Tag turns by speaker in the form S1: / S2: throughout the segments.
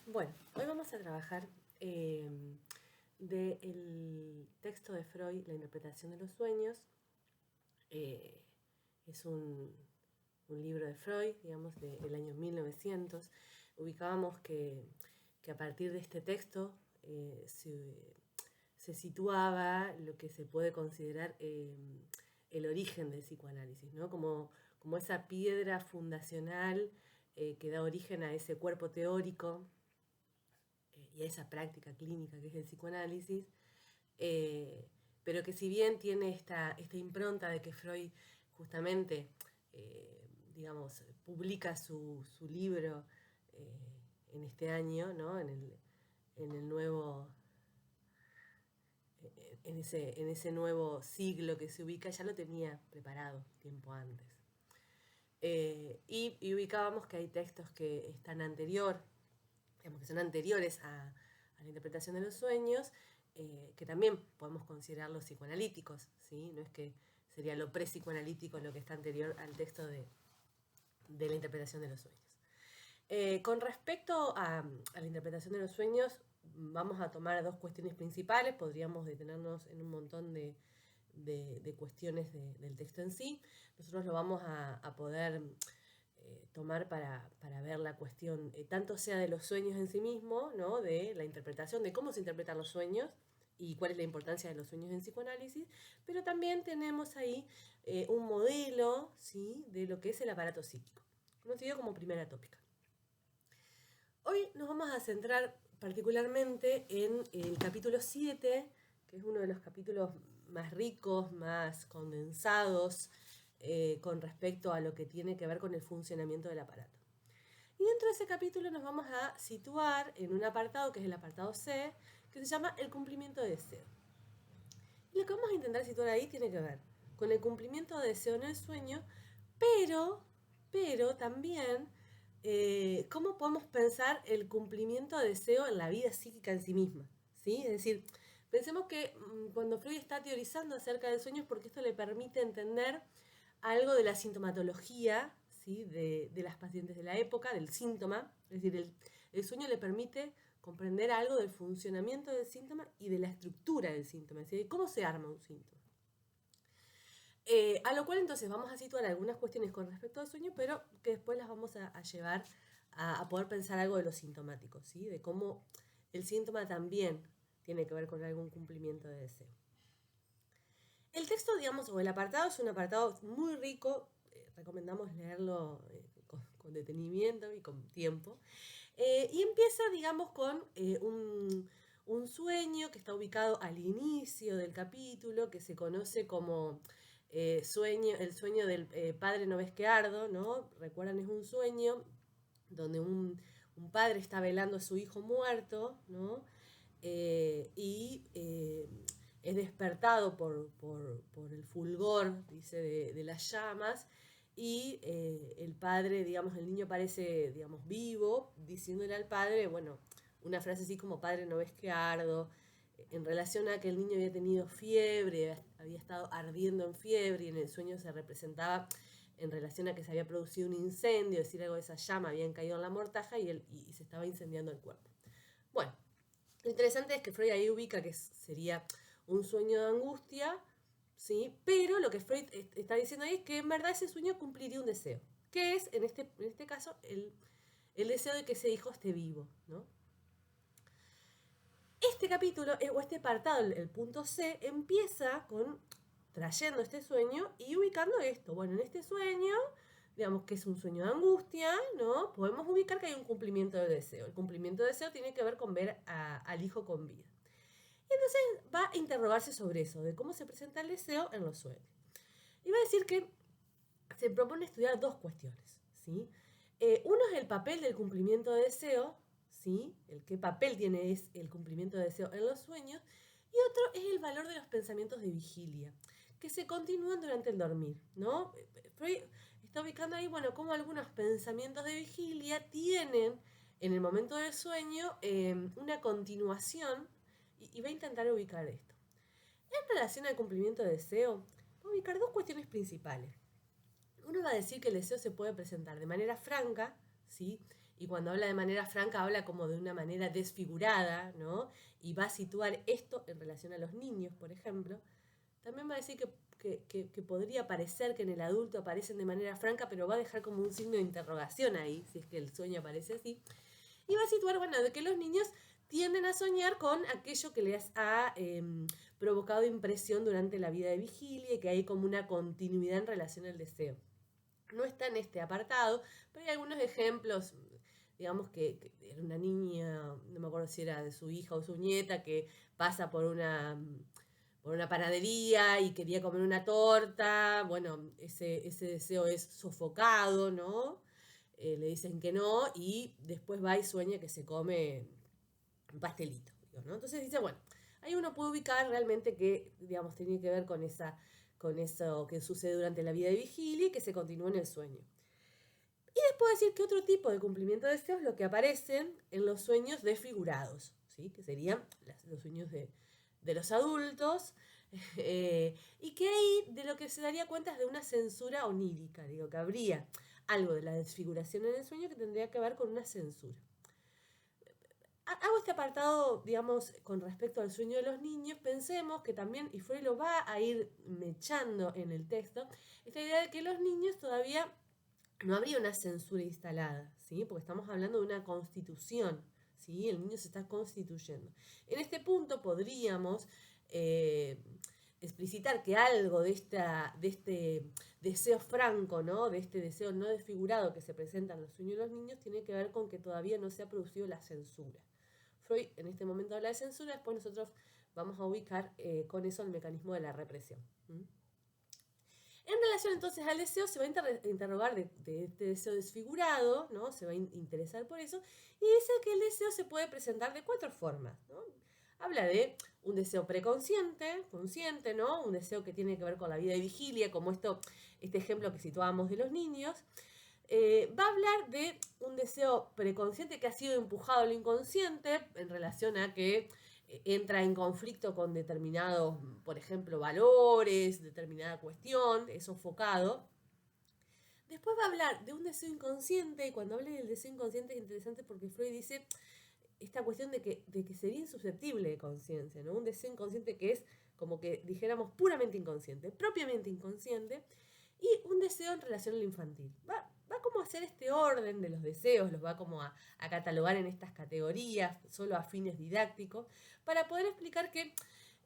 S1: Bueno, hoy vamos a trabajar del texto de Freud, La interpretación de los sueños. Eh, es un libro de Freud, digamos, del año 1900. Ubicábamos que a partir de este texto se situaba lo que se puede considerar el origen del psicoanálisis, ¿no? Como esa piedra fundacional que da origen a ese cuerpo teórico y a esa práctica clínica que es el psicoanálisis, pero que si bien tiene esta impronta de que Freud justamente, digamos, publica su libro en este año, ¿no? En el nuevo, en ese nuevo siglo que se ubica, ya lo tenía preparado tiempo antes. Y ubicábamos que hay textos que están digamos, que son anteriores a la interpretación de los sueños, que también podemos considerarlos psicoanalíticos, ¿sí? No es que sería lo pre-psicoanalítico lo que está anterior al texto de la interpretación de los sueños. Con respecto a la interpretación de los sueños, vamos a tomar dos cuestiones principales, podríamos detenernos en un montón de cuestiones del texto en sí. Nosotros lo vamos a poder tomar para ver la cuestión, tanto sea de los sueños en sí mismos, ¿no? De la interpretación, de cómo se interpretan los sueños y cuál es la importancia de los sueños en psicoanálisis, pero también tenemos ahí un modelo, ¿sí? De lo que es el aparato psíquico, conocido como primera tópica. Hoy nos vamos a centrar particularmente en el capítulo 7, que es uno de los capítulos más ricos, más condensados, con respecto a lo que tiene que ver con el funcionamiento del aparato. Y dentro de ese capítulo nos vamos a situar en un apartado que es el apartado C, que se llama el cumplimiento de deseo. Y lo que vamos a intentar situar ahí tiene que ver con el cumplimiento de deseo en el sueño, pero también cómo podemos pensar el cumplimiento de deseo en la vida psíquica en sí misma, ¿sí? Es decir, pensemos que cuando Freud está teorizando acerca del sueño es porque esto le permite entender algo de la sintomatología, ¿sí? de las pacientes de la época, del síntoma, es decir, el sueño le permite comprender algo del funcionamiento del síntoma y de la estructura del síntoma, es decir, cómo se arma un síntoma. A lo cual entonces vamos a situar algunas cuestiones con respecto al sueño, pero que después las vamos a llevar a poder pensar algo de lo sintomático, ¿sí? De cómo el síntoma también tiene que ver con algún cumplimiento de deseo. El texto, digamos, o el apartado es un apartado muy rico, recomendamos leerlo con detenimiento y con tiempo. Y empieza, digamos, con un sueño que está ubicado al inicio del capítulo, que se conoce como el sueño del padre no ves que ardo, ¿no? Recuerdan, es un sueño donde un padre está velando a su hijo muerto, ¿no? Y es despertado por el fulgor, dice, de las llamas, y el padre, digamos, el niño parece, digamos, vivo, diciéndole al padre, bueno, una frase así como, padre, no ves que ardo, en relación a que el niño había tenido fiebre, había estado ardiendo en fiebre, y en el sueño se representaba en relación a que se había producido un incendio, es decir, algo de esa llama, habían caído en la mortaja y se estaba incendiando el cuerpo. Bueno, lo interesante es que Freud ahí ubica que sería un sueño de angustia, ¿sí? Pero lo que Freud está diciendo ahí es que en verdad ese sueño cumpliría un deseo, que es, en este caso, el deseo de que ese hijo esté vivo, ¿no? Este capítulo, o este apartado, el punto C, empieza trayendo este sueño y ubicando esto. Bueno, en este sueño, digamos que es un sueño de angustia, ¿no? Podemos ubicar que hay un cumplimiento de deseo. El cumplimiento de deseo tiene que ver con ver al hijo con vida. Y entonces va a interrogarse sobre eso, de cómo se presenta el deseo en los sueños. Y va a decir que se propone estudiar dos cuestiones, ¿sí? Uno es el papel del cumplimiento de deseo, ¿sí? Qué papel tiene es el cumplimiento de deseo en los sueños, y otro es el valor de los pensamientos de vigilia, que se continúan durante el dormir, ¿no? Freud está ubicando ahí, bueno, cómo algunos pensamientos de vigilia tienen en el momento del sueño una continuación y va a intentar ubicar esto. En relación al cumplimiento de deseo, va a ubicar dos cuestiones principales. Uno va a decir que el deseo se puede presentar de manera franca, ¿sí? y cuando habla de manera franca habla como de una manera desfigurada, ¿no? Y va a situar esto en relación a los niños, por ejemplo. También va a decir que podría parecer que en el adulto aparecen de manera franca, pero va a dejar como un signo de interrogación ahí, si es que el sueño aparece así. Y va a situar, bueno, de que los niños tienden a soñar con aquello que les ha provocado impresión durante la vida de vigilia y que hay como una continuidad en relación al deseo. No está en este apartado, pero hay algunos ejemplos, digamos que era una niña, no me acuerdo si era de su hija o su nieta, que pasa por una panadería y quería comer una torta, bueno, ese deseo es sofocado, ¿no? Le dicen que no y después va y sueña que se come un pastelito, ¿no? Entonces dice, bueno, ahí uno puede ubicar realmente que, digamos, tiene que ver con eso que sucede durante la vida de vigilia y que se continúa en el sueño. Y después decir que otro tipo de cumplimiento de deseos es lo que aparecen en los sueños desfigurados, ¿sí? Que serían los sueños de los adultos, y que ahí de lo que se daría cuenta es de una censura onírica, digo, que habría algo de la desfiguración en el sueño que tendría que ver con una censura. Hago este apartado, digamos, con respecto al sueño de los niños. Pensemos que también, y Freud lo va a ir mechando en el texto, esta idea de que los niños todavía no habría una censura instalada, ¿sí? Porque estamos hablando de una constitución, ¿sí? El niño se está constituyendo. En este punto podríamos explicitar que algo de este deseo franco, ¿no? De este deseo no desfigurado que se presenta en los sueños de los niños, tiene que ver con que todavía no se ha producido la censura. Freud en este momento habla de censura, después nosotros vamos a ubicar con eso el mecanismo de la represión. En relación entonces al deseo, se va a interrogar de este deseo desfigurado, ¿no? Se va a interesar por eso, y dice que el deseo se puede presentar de 4 formas, ¿no? Habla de un deseo preconsciente, consciente, ¿no? Un deseo que tiene que ver con la vida de vigilia, como este ejemplo que situábamos de los niños. Va a hablar de un deseo preconsciente que ha sido empujado al inconsciente en relación a que entra en conflicto con determinados, por ejemplo, valores, determinada cuestión, es sofocado. Después va a hablar de un deseo inconsciente, y cuando hable del deseo inconsciente es interesante porque Freud dice esta cuestión de que sería insusceptible de conciencia, ¿no? Un deseo inconsciente que es, como que dijéramos, puramente inconsciente, propiamente inconsciente, y un deseo en relación al infantil. Va como a hacer este orden de los deseos, los va como a catalogar en estas categorías, solo a fines didácticos, para poder explicar que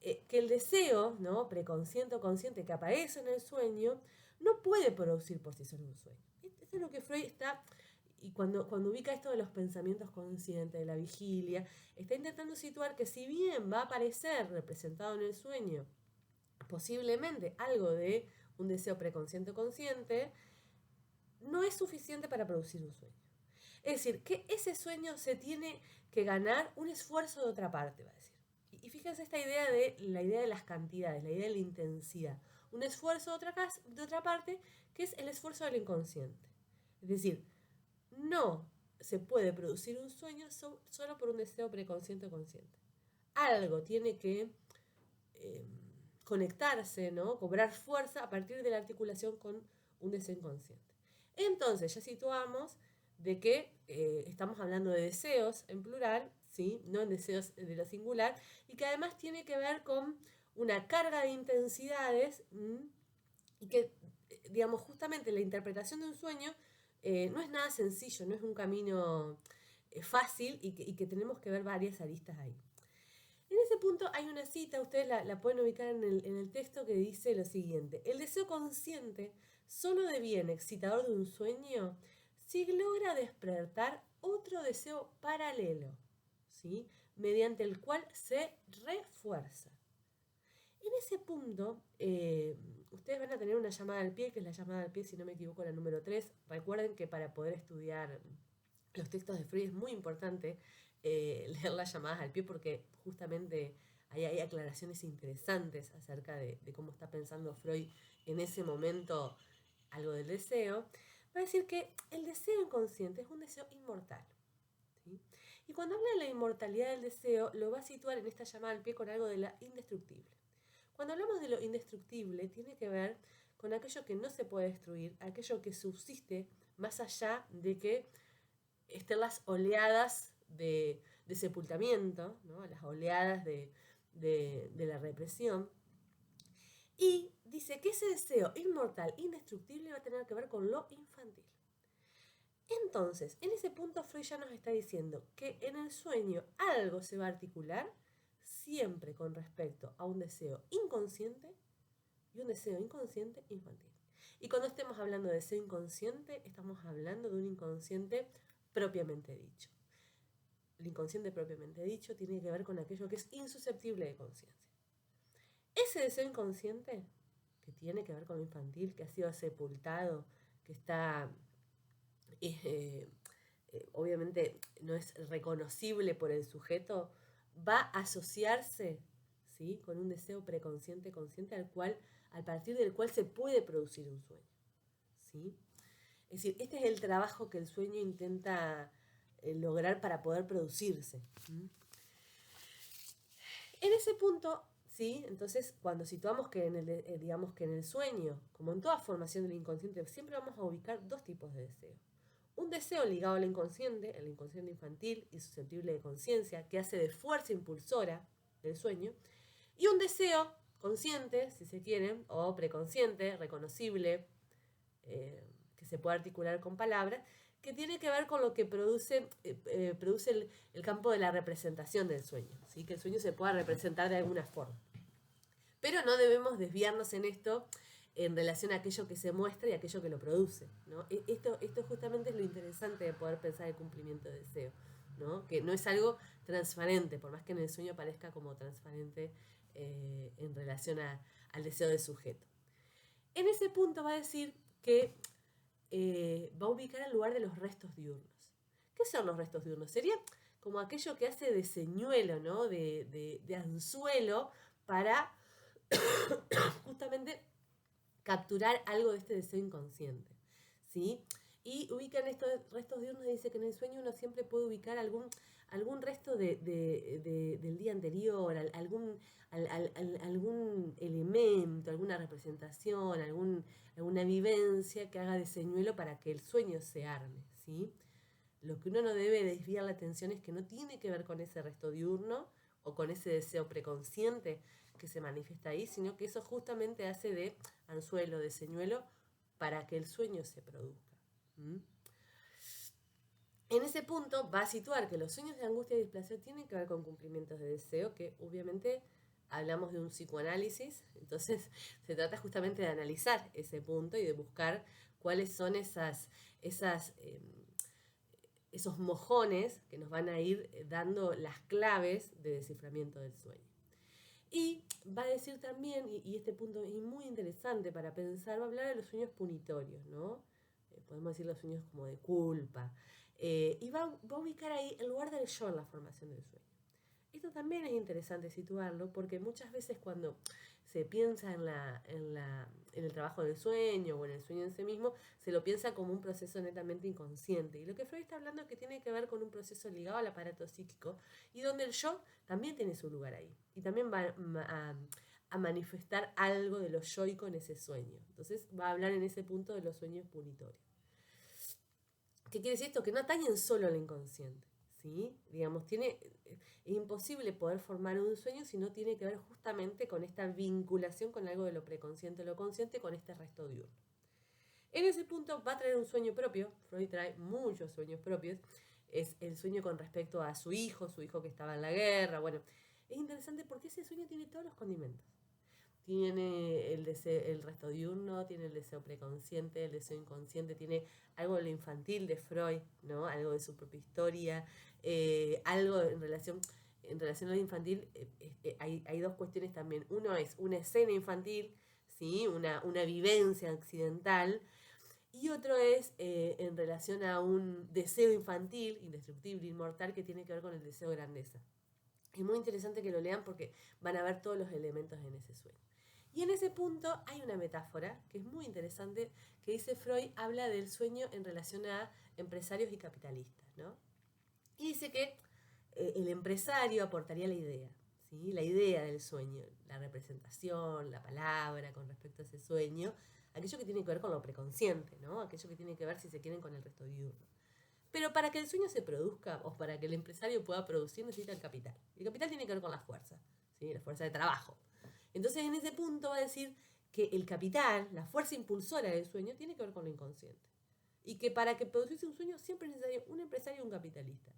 S1: el deseo, ¿no? Preconsciente o consciente que aparece en el sueño, no puede producir por sí solo un sueño. Esto es lo que Freud está, y cuando ubica esto de los pensamientos conscientes, de la vigilia, está intentando situar que si bien va a aparecer representado en el sueño posiblemente algo de un deseo preconsciente o consciente, no es suficiente para producir un sueño. Es decir, que ese sueño se tiene que ganar un esfuerzo de otra parte, va a decir. Y fíjense esta idea de las cantidades, la idea de la intensidad. Un esfuerzo de otra parte, que es el esfuerzo del inconsciente. Es decir, no se puede producir un sueño solo por un deseo preconsciente o consciente. Algo tiene que conectarse, ¿no? Cobrar fuerza a partir de la articulación con un deseo inconsciente. Entonces ya situamos de que estamos hablando de deseos en plural, ¿sí? No en deseos de lo singular, y que además tiene que ver con una carga de intensidades y que, digamos, justamente la interpretación de un sueño no es nada sencillo, no es un camino fácil y que tenemos que ver varias aristas ahí. En ese punto hay una cita, ustedes la pueden ubicar en el texto, que dice lo siguiente: el deseo consciente solo deviene excitador de un sueño si logra despertar otro deseo paralelo, ¿sí? Mediante el cual se refuerza. En ese punto, ustedes van a tener una llamada al pie, que es la llamada al pie, si no me equivoco, la número 3. Recuerden que para poder estudiar los textos de Freud es muy importante leer las llamadas al pie, porque justamente ahí hay aclaraciones interesantes acerca de cómo está pensando Freud en ese momento algo del deseo. Va a decir que el deseo inconsciente es un deseo inmortal, ¿sí? Y cuando habla de la inmortalidad del deseo, lo va a situar en esta llamada al pie con algo de la indestructible. Cuando hablamos de lo indestructible, tiene que ver con aquello que no se puede destruir, aquello que subsiste más allá de que estén las oleadas de sepultamiento, ¿no? Las oleadas de la represión. Y dice que ese deseo inmortal, indestructible, va a tener que ver con lo infantil. Entonces, en ese punto Freud ya nos está diciendo que en el sueño algo se va a articular siempre con respecto a un deseo inconsciente y un deseo inconsciente infantil. Y cuando estemos hablando de deseo inconsciente, estamos hablando de un inconsciente propiamente dicho. El inconsciente propiamente dicho tiene que ver con aquello que es insusceptible de conciencia. Ese deseo inconsciente, que tiene que ver con lo infantil, que ha sido sepultado, que está, obviamente no es reconocible por el sujeto, va a asociarse, ¿sí?, con un deseo preconsciente, consciente, al partir del cual se puede producir un sueño, ¿sí? Es decir, este es el trabajo que el sueño intenta lograr para poder producirse. En ese punto, ¿sí? Entonces, cuando situamos que digamos que en el sueño, como en toda formación del inconsciente, siempre vamos a ubicar dos tipos de deseo. Un deseo ligado al inconsciente, el inconsciente infantil y susceptible de conciencia, que hace de fuerza impulsora del sueño, y un deseo consciente, si se quiere, o preconsciente, reconocible, que se puede articular con palabras, que tiene que ver con lo que produce el campo de la representación del sueño, ¿sí? Que el sueño se pueda representar de alguna forma. Pero no debemos desviarnos en esto en relación a aquello que se muestra y aquello que lo produce, ¿no? Esto justamente es lo interesante de poder pensar el cumplimiento de deseo, ¿no? Que no es algo transparente, por más que en el sueño parezca como transparente en relación al deseo del sujeto. En ese punto va a decir que va a ubicar el lugar de los restos diurnos. ¿Qué son los restos diurnos? Sería como aquello que hace de señuelo, ¿no? de anzuelo para justamente capturar algo de este deseo inconsciente, ¿sí? Y ubican estos restos diurnos y dice que en el sueño uno siempre puede ubicar algún resto del día anterior, algún elemento, alguna representación, alguna vivencia que haga de señuelo para que el sueño se arme, ¿sí? Lo que uno no debe desviar la atención es que no tiene que ver con ese resto diurno o con ese deseo preconsciente que se manifiesta ahí, sino que eso justamente hace de anzuelo, de señuelo, para que el sueño se produzca. En ese punto va a situar que los sueños de angustia y displacer tienen que ver con cumplimientos de deseo, que obviamente hablamos de un psicoanálisis, entonces se trata justamente de analizar ese punto y de buscar cuáles son esos mojones que nos van a ir dando las claves de desciframiento del sueño. Y va a decir también, y este punto es muy interesante para pensar, va a hablar de los sueños punitorios, ¿no? Podemos decir los sueños como de culpa. Y va a ubicar ahí el lugar del yo en la formación del sueño. Esto también es interesante situarlo porque muchas veces cuando se piensa en el trabajo del sueño o en el sueño en sí mismo, se lo piensa como un proceso netamente inconsciente. Y lo que Freud está hablando es que tiene que ver con un proceso ligado al aparato psíquico y donde el yo también tiene su lugar ahí. Y también va a manifestar algo de lo yoico en ese sueño. Entonces va a hablar en ese punto de los sueños punitorios. ¿Qué quiere decir esto? Que no atañen solo al inconsciente, ¿sí? Digamos, es imposible poder formar un sueño si no tiene que ver justamente con esta vinculación con algo de lo preconsciente o lo consciente, con este resto diurno. En ese punto va a traer un sueño propio. Freud trae muchos sueños propios. Es el sueño con respecto a su hijo que estaba en la guerra. Bueno, es interesante porque ese sueño tiene todos los condimentos. Tiene el resto diurno, tiene el deseo preconsciente, el deseo inconsciente, tiene algo de lo infantil de Freud, ¿no? Algo de su propia historia, algo en relación a lo infantil. Hay dos cuestiones también. Uno es una escena infantil, ¿sí? Una vivencia accidental, y otro es en relación a un deseo infantil, indestructible, inmortal, que tiene que ver con el deseo de grandeza. Es muy interesante que lo lean porque van a ver todos los elementos en ese sueño. Y en ese punto hay una metáfora que es muy interesante, que dice Freud, habla del sueño en relación a empresarios y capitalistas, ¿no? Y dice que el empresario aportaría la idea, ¿sí? La idea del sueño, la representación, la palabra con respecto a ese sueño, aquello que tiene que ver con lo preconsciente, ¿no? Aquello que tiene que ver, si se quieren, con el resto diurno. Pero para que el sueño se produzca o para que el empresario pueda producir necesita el capital. El capital tiene que ver con la fuerza, ¿sí? La fuerza de trabajo. Entonces en ese punto va a decir que el capital, la fuerza impulsora del sueño, tiene que ver con lo inconsciente. Y que para que produciese un sueño siempre es necesario un empresario y un capitalista.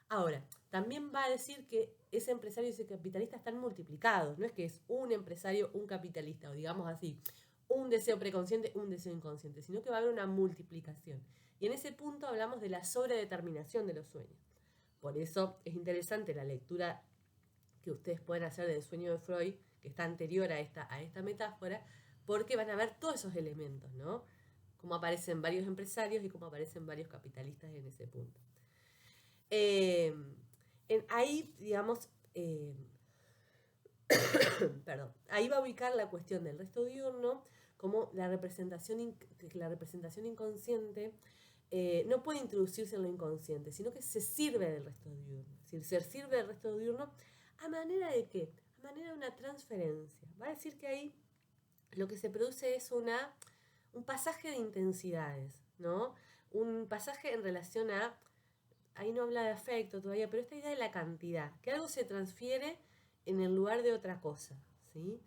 S1: Ahora, también va a decir que ese empresario y ese capitalista están multiplicados. No es que es un empresario, un capitalista, o digamos así, un deseo preconsciente, un deseo inconsciente, sino que va a haber una multiplicación. Y en ese punto hablamos de la sobredeterminación de los sueños. Por eso es interesante la lectura que ustedes pueden hacer del sueño de Freud, que está anterior a esta metáfora, porque van a ver todos esos elementos, ¿no? Cómo aparecen varios empresarios y cómo aparecen varios capitalistas en ese punto. Ahí, digamos, perdón, ahí va a ubicar la cuestión del resto diurno como la representación inconsciente no puede introducirse en lo inconsciente, sino que se sirve del resto diurno. Es decir, se sirve del resto diurno a manera de ¿qué? A manera de una transferencia. Va a decir que ahí lo que se produce es un pasaje de intensidades, ¿no? Un pasaje en relación a, ahí no habla de afecto todavía, pero esta idea de la cantidad, que algo se transfiere en el lugar de otra cosa, ¿sí?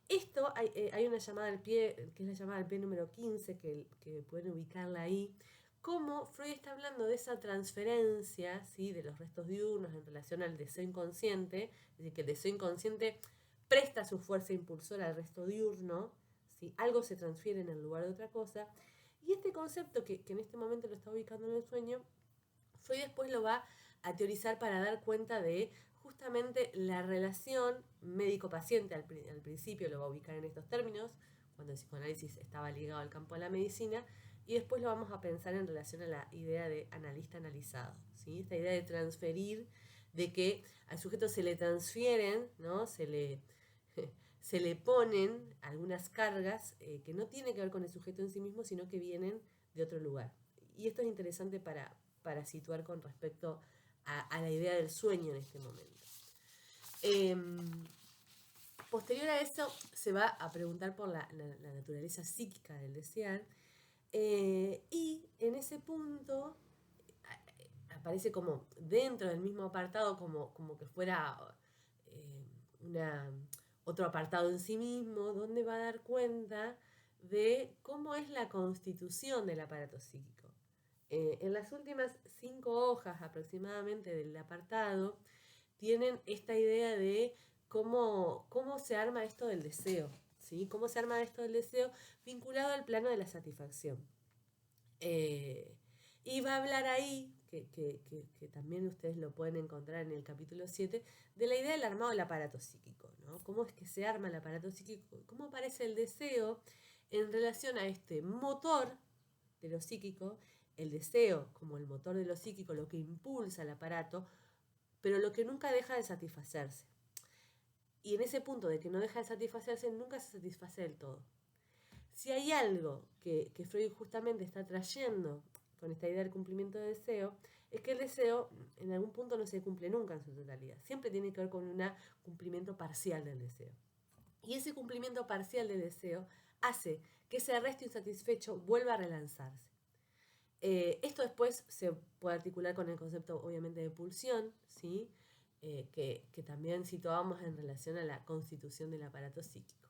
S1: Esto, hay una llamada al pie, que es la llamada al pie número 15, que pueden ubicarla ahí, cómo Freud está hablando de esa transferencia, ¿sí? De los restos diurnos en relación al deseo inconsciente, es decir, que el deseo inconsciente presta su fuerza impulsora al resto diurno, ¿sí? Algo se transfiere en el lugar de otra cosa, y este concepto que en este momento lo está ubicando en el sueño, Freud después lo va a teorizar para dar cuenta de justamente la relación médico-paciente. Al principio lo va a ubicar en estos términos, cuando el psicoanálisis estaba ligado al campo de la medicina, y después lo vamos a pensar en relación a la idea de analista-analizado, ¿sí? Esta idea de transferir, de que al sujeto se le transfieren, ¿no? se le ponen algunas cargas que no tienen que ver con el sujeto en sí mismo, sino que vienen de otro lugar. Y esto es interesante para situar con respecto a la idea del sueño en este momento. Posterior a eso se va a preguntar por la naturaleza psíquica del desear, y en ese punto aparece como dentro del mismo apartado, como que fuera otro apartado en sí mismo, donde va a dar cuenta de cómo es la constitución del aparato psíquico. En las últimas 5 hojas aproximadamente del apartado tienen esta idea de cómo se arma esto del deseo, ¿sí? Cómo se arma esto del deseo vinculado al plano de la satisfacción. Y va a hablar ahí, que también ustedes lo pueden encontrar en el capítulo 7, de la idea del armado del aparato psíquico, ¿no? Cómo es que se arma el aparato psíquico, cómo aparece el deseo en relación a este motor de lo psíquico, el deseo como el motor de lo psíquico, lo que impulsa el aparato, pero lo que nunca deja de satisfacerse. Y en ese punto de que no deja de satisfacerse, nunca se satisface del todo. Si hay algo que Freud justamente está trayendo con esta idea del cumplimiento de deseo, es que el deseo en algún punto no se cumple nunca en su totalidad. Siempre tiene que ver con un cumplimiento parcial del deseo. Y ese cumplimiento parcial del deseo hace que ese resto insatisfecho vuelva a relanzarse. Esto después se puede articular con el concepto, obviamente, de pulsión, ¿sí? Que también situábamos en relación a la constitución del aparato psíquico.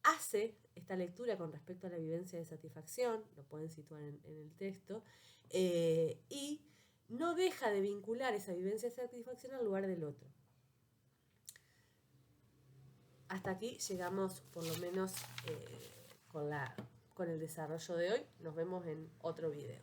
S1: Hace esta lectura con respecto a la vivencia de satisfacción, lo pueden situar en el texto, y no deja de vincular esa vivencia de satisfacción al lugar del otro. Hasta aquí llegamos por lo menos con el desarrollo de hoy. Nos vemos en otro video.